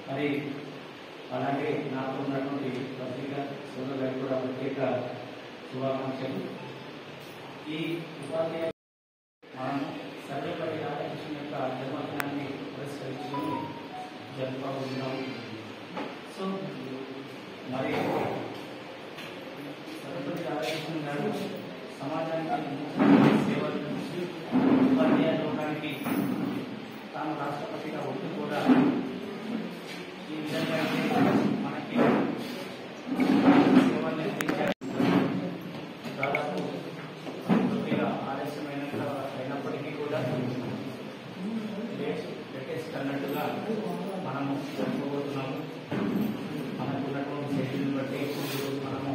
మరి అలాగే నాకు ఉన్నటువంటి పత్రిక సోదరులకు కూడా ప్రత్యేక శుభాకాంక్షలు. ఈ ఉపాధ్యాయ మనం సర్వేపల్లి రాధాకృష్ణ యొక్క జన్మదినాన్ని పురస్కరించుకొని జరుపుకుంటున్నాం. సో మరి సర్వేపల్లి రాధాకృష్ణ గారు సమాజానికి సేవలు నుంచి ఉపాధ్యాయ లోకానికి తాను రాష్ట్రపతిగా ఉంటూ కూడా ఈ విధంగా మనకి సేవలు అందించారు. దాదాపు కొద్దిగా అయినప్పటికీ కూడా లేటెస్ట్ అన్నట్టుగా మనము జరుపుకోబోతున్నాము. మనకున్నటువంటి శైలిని బట్టి మనము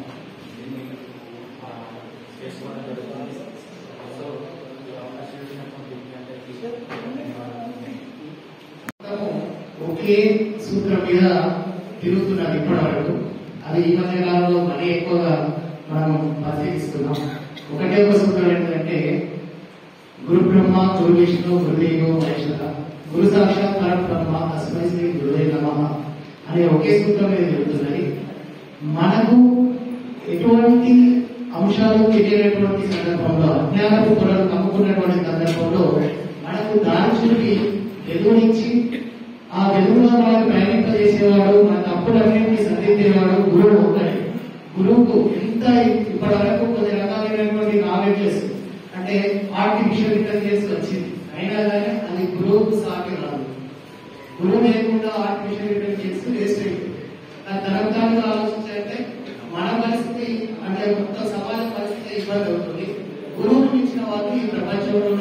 దీన్ని చేసుకోవడం జరుగుతుంది. సో ఈ అవకాశం ఇచ్చినటువంటి అందరికీ ఒకే సూత్రం మీద తిరుగుతున్నారు ఇప్పటి వరకు. అది ఈ మధ్య కాలంలో మరీ ఎక్కువగా మనం పరిశీలిస్తున్నాం. ఒకటే ఒక సూత్రం ఏంటంటే గురు బ్రహ్మ గురు విష్ణు గురుదేవో మహేశ్వర గురు సాక్షాత్ పరబ్రహ్మ తస్మై శ్రీ గురుదేవ నమః అనే ఒకే సూత్రం మీద తిరుగుతున్నది. మనకు ఎటువంటి అంశాలు తెలియనటువంటి సందర్భంలో, అజ్ఞానపు పొరలు కమ్ముకున్నటువంటి సందర్భంలో మనకు దాని చూపి వెలుగునిచ్చి ఆ వెలుగులో మనకు ప్రయాణింపజేసేవాడు, మన తప్పులన్నింటినీ సరిదిద్దేవాడు గురువు ఒక్కడే. గురువుకు ఎంత ఇప్పటి వరకు కొన్ని రకాలైనటువంటి నాలెడ్జెస్ అంటే ఆర్టిఫిషియల్ ఇంటెలిజెన్స్ వచ్చింది, అయినా కానీ అది గురువుకు సాటి రాదు. గురువు లేకుండా ఆర్టిఫిషియల్ ఇంటెలిజెన్స్ వేస్ట్ అయిపోయింది. తరగతాలుగా ఆలోచించాలంటే మన పరిస్థితి అంటే మొత్తం సమాజ పరిస్థితి ఇబ్బంది అవుతుంది. గురువుని మించిన వాళ్ళు ఈ ప్రపంచంలో